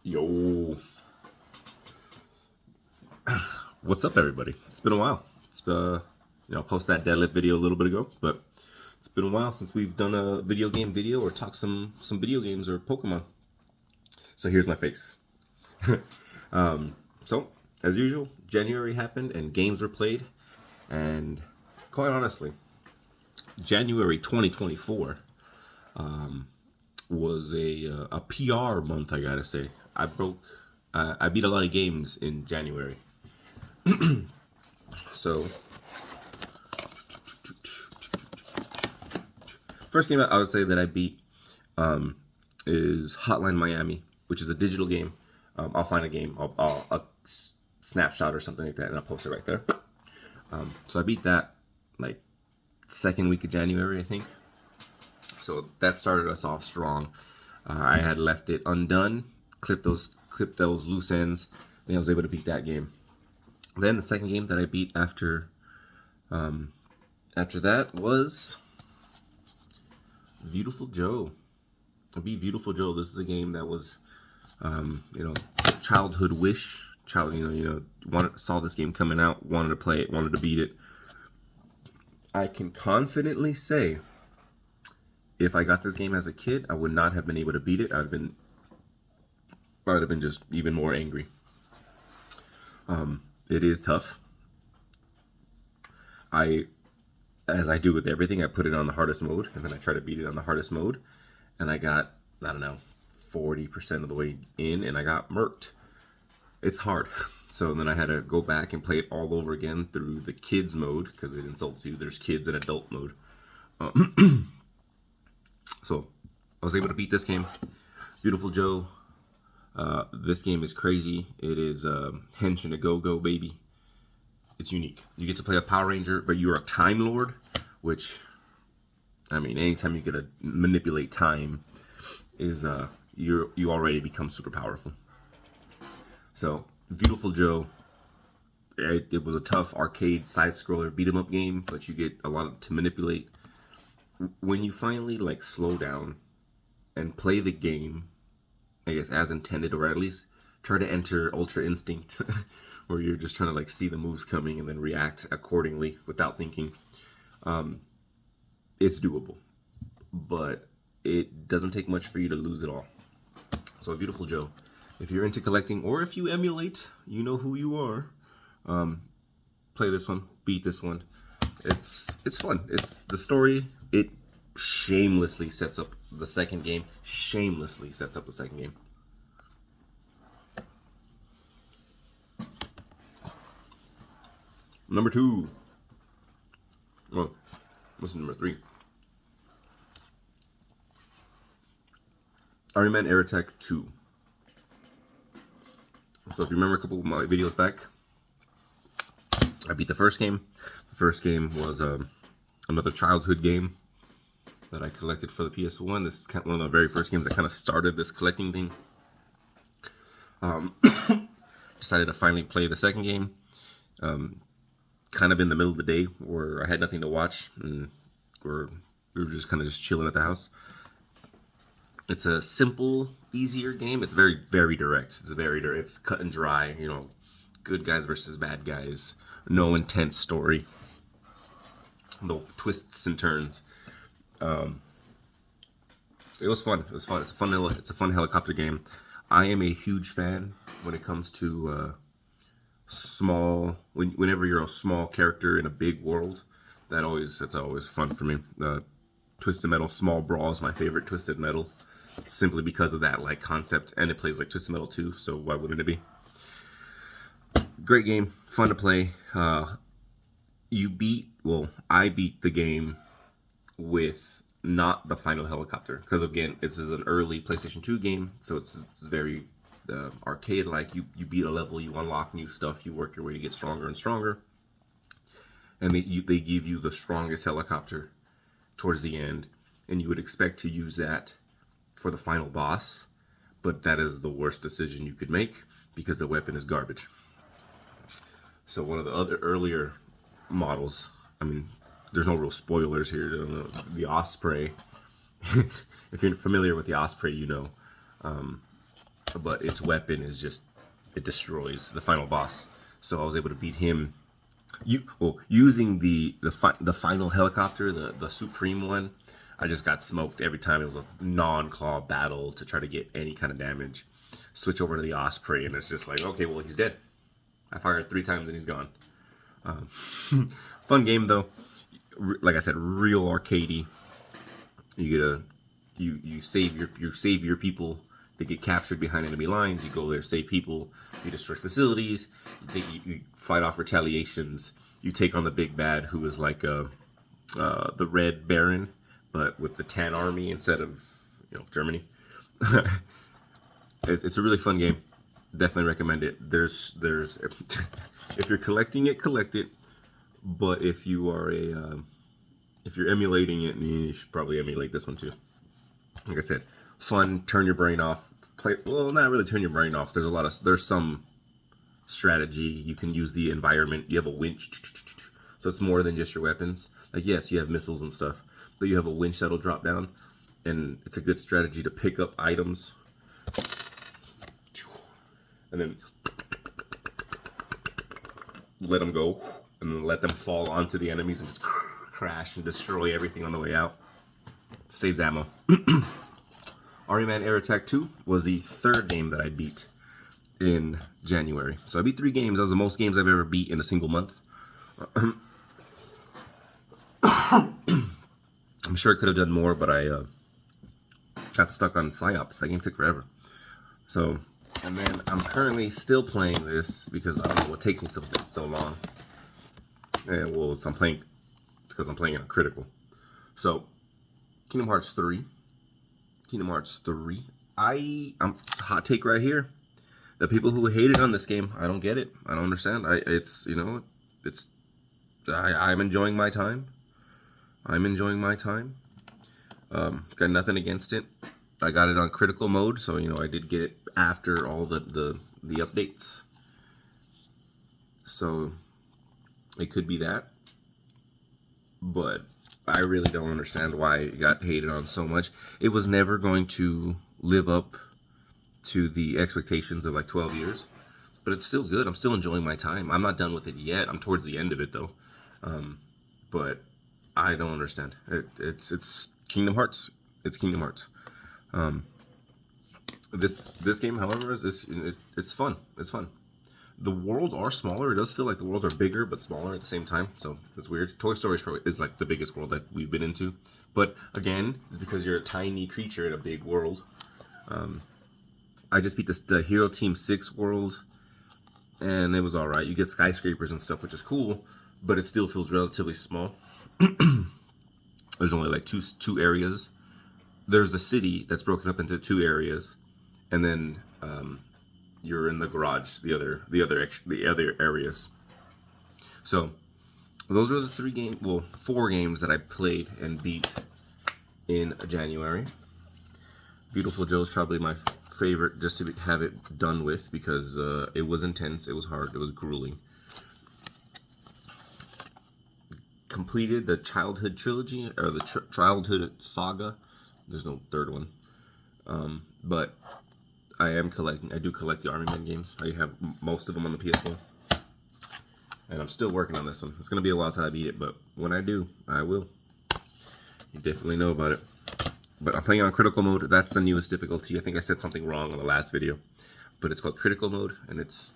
Yo, what's up, everybody? It's been a while. I posted that deadlift video a little bit ago, but it's been a while since we've done a video game video or talked some video games or Pokemon. So here's my face. So as usual, January happened and games were played, and quite honestly, January 2024 was a PR month. I gotta say, I beat a lot of games in January. So, first game I would say that I beat is Hotline Miami, which is a digital game. I'll find a game, a snapshot or something like that, and I'll post it right there. So I beat that like second week of January, I think. So that started us off strong. I had left it undone, clipped those loose ends, and I was able to beat that game. Then the second game that I beat after that was Beautiful Joe. I beat Beautiful Joe. This is a game that was, childhood wish. Saw this game coming out, wanted to play it, wanted to beat it. I can confidently say, if I got this game as a kid, I would not have been able to beat it. I would have been just even more angry. It is tough. As I do with everything, I put it on the hardest mode, and then I try to beat it on the hardest mode, and I got, 40% of the way in, and I got murked. It's hard. So then I had to go back and play it all over again through the kids mode, because it insults you. There's kids and adult mode. So I was able to beat this game. Beautiful Joe. This game is crazy. It is Henshin a Go-Go, baby. It's unique. You get to play a Power Ranger, but you're a Time Lord, which, anytime you get to manipulate time, is you already become super powerful. So, Beautiful Joe. It was a tough arcade side-scroller beat-em-up game, but you get a lot to manipulate. When you finally slow down and play the game, I guess as intended, or at least try to enter Ultra Instinct, where you're just trying to see the moves coming and then react accordingly without thinking. It's doable, but it doesn't take much for you to lose it all. So Beautiful Joe, if you're into collecting or if you emulate, you know who you are. Play this one, beat this one. It's fun. It's the story. It shamelessly sets up the second game. Number 2. Well, what's number 3? Iron Man Air Attack 2. So if you remember a couple of my videos back, I beat the first game. The first game was another childhood game that I collected for the PS1. This is one of the very first games that kind of started this collecting thing. Decided to finally play the second game. Kind of in the middle of the day where I had nothing to watch, and we were just kind of chilling at the house. It's a simple, easier game. It's very, very direct. It's cut and dry. Good guys versus bad guys. No intense story. No twists and turns. It was fun. It's a fun helicopter game. I am a huge fan when it comes to whenever you're a small character in a big world. That's always fun for me. Twisted Metal Small Brawl is my favorite Twisted Metal, simply because of that concept, and it plays like Twisted Metal 2, so why wouldn't it be? Great game, fun to play. I beat the game with not the final helicopter, because again, this is an early PlayStation 2 game, so it's very arcade-like. You beat a level, you unlock new stuff, you work your way to get stronger and stronger, and they give you the strongest helicopter towards the end, and you would expect to use that for the final boss, but that is the worst decision you could make because the weapon is garbage. So one of the other earlier models, there's no real spoilers here. The Osprey, if you're familiar with the Osprey, but its weapon is just, it destroys the final boss. So I was able to beat him. Using the final helicopter, the supreme one. I just got smoked every time. It was a non-claw battle to try to get any kind of damage. Switch over to the Osprey, and it's just like, okay, well, he's dead. I fired 3 times and he's gone. Fun game though. Like I said, real arcadey. You get a you save your people. They get captured behind enemy lines. You go there, save people. You destroy facilities. You fight off retaliations. You take on the big bad, who is like the Red Baron, but with the tan army instead of Germany. It's a really fun game. Definitely recommend it. There's if you're collecting it, collect it. But if you are if you're emulating it, you should probably emulate this one too. Like I said, fun. Turn your brain off. Play, well, not really turn your brain off. There's some strategy. You can use the environment. You have a winch, so it's more than just your weapons. Like, yes, you have missiles and stuff, but you have a winch that'll drop down, and it's a good strategy to pick up items, and then let them go, and then let them fall onto the enemies and just crash and destroy everything on the way out. Saves ammo. RE-Man Air Attack 2 was the 3rd game that I beat in January. So I beat 3 games. That was the most games I've ever beat in a single month. I'm sure I could have done more, but I got stuck on PsyOps. That game took forever. So, and then I'm currently still playing this because I don't know what takes me so long. Yeah, well, it's because I'm playing it on critical. So, Kingdom Hearts 3. I'm hot take right here. The people who hated on this game, I don't get it. I don't understand. I'm enjoying my time. Got nothing against it. I got it on critical mode, so I did get it after all the updates. So it could be that. But I really don't understand why it got hated on so much. It was never going to live up to the expectations of like 12 years. But it's still good. I'm still enjoying my time. I'm not done with it yet. I'm towards the end of it though. But I don't understand. It's Kingdom Hearts. It's Kingdom Hearts. This game, however, it's fun. It's fun. The worlds are smaller. It does feel like the worlds are bigger but smaller at the same time. So it's weird. Toy Story is like the biggest world that we've been into. But again, it's because you're a tiny creature in a big world. I just beat the Hero Team 6 world, and it was alright. You get skyscrapers and stuff, which is cool, but it still feels relatively small. There's only like two areas. There's the city that's broken up into 2 areas, and then you're in the garage, the other areas. So those are the 4 games that I played and beat in January. Beautiful Joe is probably my favorite, just to have it done with, because it was intense, it was hard, it was grueling. Completed the Childhood Trilogy, or the Childhood Saga. There's no 3rd one. But I do collect the RE-Man games. I have most of them on the PS1. And I'm still working on this one. It's going to be a while till I beat it, but when I do, I will. You definitely know about it. But I'm playing on critical mode. That's the newest difficulty. I think I said something wrong on the last video. But it's called critical mode, and it's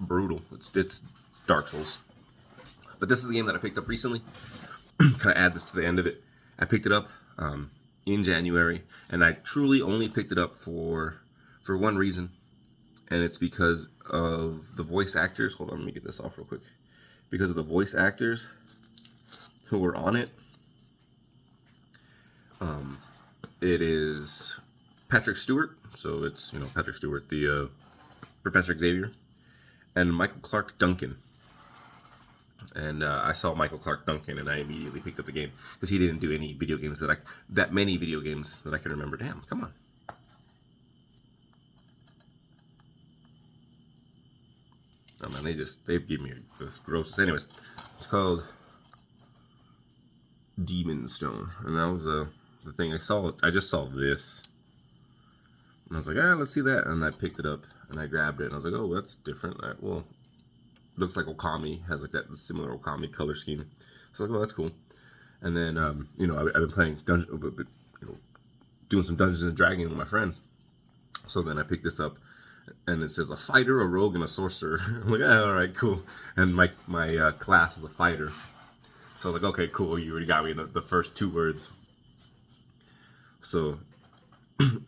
brutal. It's Dark Souls. But this is a game that I picked up recently. Kind of add this to the end of it. I picked it up in January, and I truly only picked it up for one reason, and it's because of the voice actors. Hold on, let me get this off real quick. Because of the voice actors who were on it. It is Patrick Stewart, so it's Patrick Stewart, the Professor Xavier, and Michael Clark Duncan. And I saw Michael Clark Duncan, and I immediately picked up the game because he didn't do any video games that many video games that I can remember. Damn, come on. Oh man, they give me this gross. Anyways, it's called Demon Stone, and that was the thing I saw. I just saw this, And I was like, let's see that. And I picked it up and I grabbed it. And I was like, oh, that's different. Well, looks like Okami has like that similar Okami color scheme. So I was like, oh, that's cool. And then, I've been playing doing some Dungeons and Dragons with my friends. So then I picked this up, and it says a fighter, a rogue, and a sorcerer. I'm like, all right, cool. And my class is a fighter. So like, okay, cool. You already got me the first 2 words. So,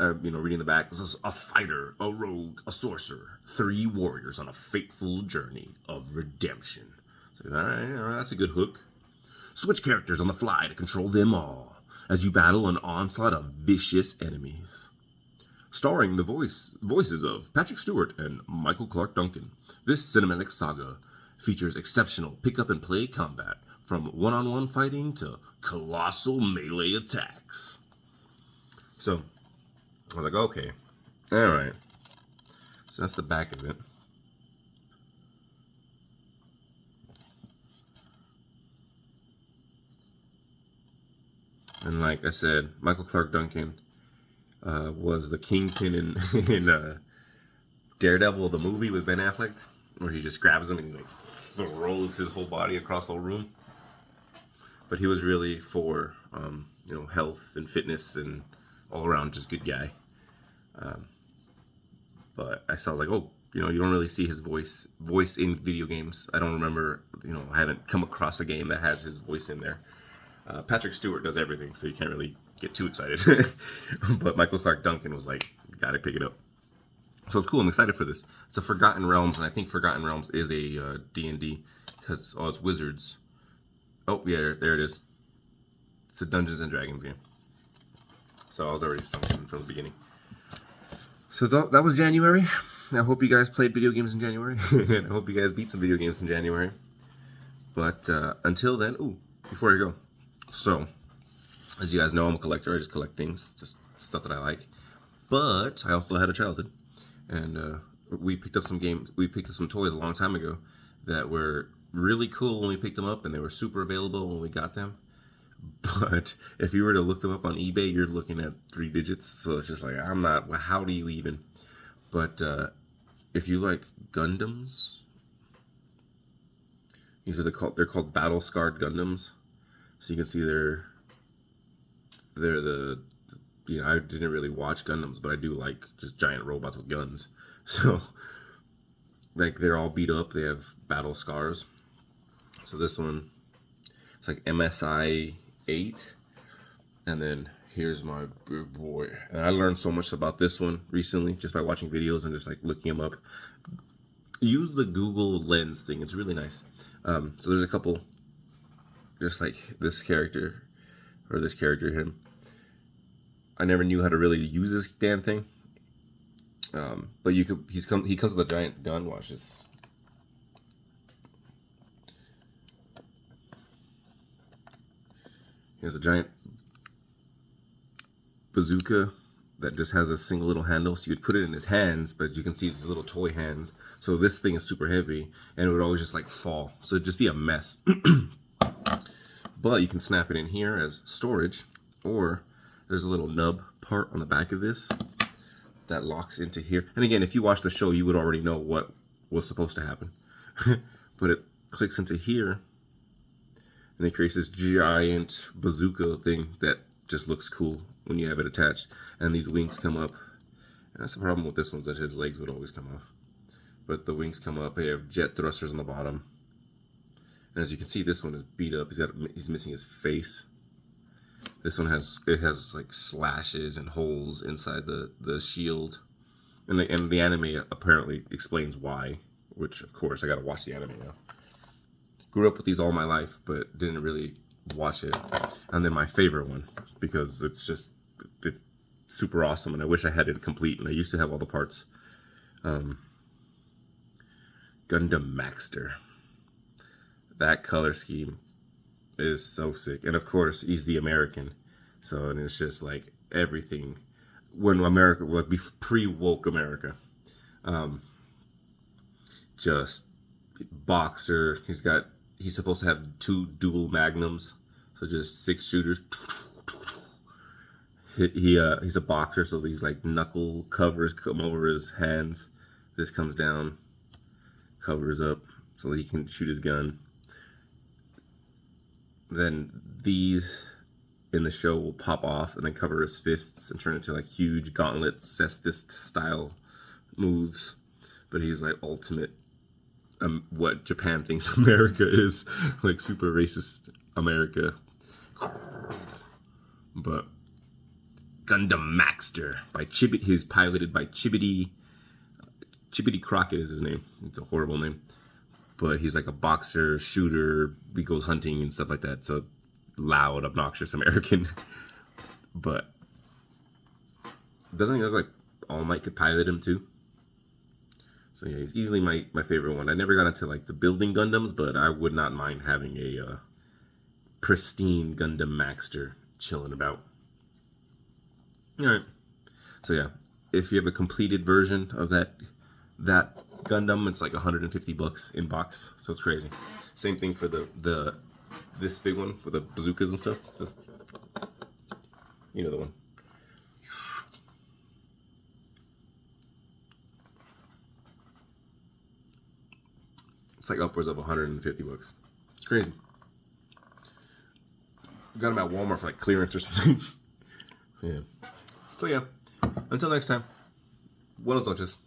reading the back, this is a fighter, a rogue, a sorcerer, 3 warriors on a fateful journey of redemption. So, all right, that's a good hook. Switch characters on the fly to control them all as you battle an onslaught of vicious enemies. Starring the voices of Patrick Stewart and Michael Clark Duncan, this cinematic saga features exceptional pick-up-and-play combat, from one-on-one fighting to colossal melee attacks. So, I was like, okay, all right. So that's the back of it. And like I said, Michael Clark Duncan was the kingpin in Daredevil, the movie with Ben Affleck, where he just grabs him and he like throws his whole body across the whole room. But he was really for health and fitness and all around just good guy. But I was like, oh, you don't really see his voice in video games. I don't remember, I haven't come across a game that has his voice in there. Patrick Stewart does everything, so you can't really get too excited. But Michael Clark Duncan was like, gotta pick it up. So it's cool. I'm excited for this. It's a Forgotten Realms, and I think Forgotten Realms is a D&D because it's Wizards. Oh yeah, there it is. It's a Dungeons and Dragons game. So I was already sunk in from the beginning. So that was January. I hope you guys played video games in January. And I hope you guys beat some video games in January. But until then, before I go. So, as you guys know, I'm a collector. I just collect things, just stuff that I like. But I also had a childhood. And we picked up some toys a long time ago that were really cool when we picked them up, and they were super available when we got them. But if you were to look them up on eBay, you're looking at 3 digits. So it's just like, how do you even? But if you like Gundams, they're called Battle Scarred Gundams. So you can see they're the I didn't really watch Gundams, but I do like just giant robots with guns. So like they're all beat up. They have battle scars. So this one, it's like MSI 8, and then here's my big boy. And I learned so much about this one recently just by watching videos and just like looking them up. Use the Google Lens thing. It's really nice. So there's a couple, just like this character, or this character, him. I never knew how to really use this damn thing. But he comes with a giant gun. Watch this. He has a giant bazooka that just has a single little handle, so you would put it in his hands, but you can see his little toy hands. So this thing is super heavy, and it would always just like fall. So it'd just be a mess. But you can snap it in here as storage, or there's a little nub part on the back of this that locks into here. And again, if you watch the show, you would already know what was supposed to happen. But it clicks into here, and it creates this giant bazooka thing that just looks cool when you have it attached. And these wings come up. And that's the problem with this one, is that his legs would always come off. But the wings come up. They have jet thrusters on the bottom. And as you can see, this one is beat up. He's missing his face. This one has like slashes and holes inside the shield. And the anime apparently explains why, which of course I gotta watch the anime now. Grew up with these all my life, but didn't really watch it. And then my favorite one, because it's super awesome, and I wish I had it complete, and I used to have all the parts. Gundam Maxter. That color scheme is so sick. And of course, he's the American. So, and it's just like everything. When America, like pre-woke America. Just boxer. He's supposed to have 2 dual magnums. So just 6 shooters. He's a boxer, so these like knuckle covers come over his hands. This comes down, covers up, so that he can shoot his gun. Then these in the show will pop off and then cover his fists and turn into like huge gauntlet cestist style moves. But he's like ultimate, what Japan thinks America is, like super racist America. But Gundam Maxter by Chibit. He's piloted by Chibity. Chibity Crockett is his name. It's a horrible name, but he's like a boxer, shooter. He goes hunting and stuff like that. So loud, obnoxious American. But doesn't he look like All Might could pilot him too? So yeah, he's easily my favorite one. I never got into like the building Gundams, but I would not mind having a pristine Gundam Maxter chilling about. All right. So yeah, if you have a completed version of that Gundam, it's like $150 in box. So it's crazy. Same thing for this big one with the bazookas and stuff. You know the one. It's like upwards of $150. It's crazy. Got them at Walmart for like clearance or something. Yeah. So yeah. Until next time. Buenos noches.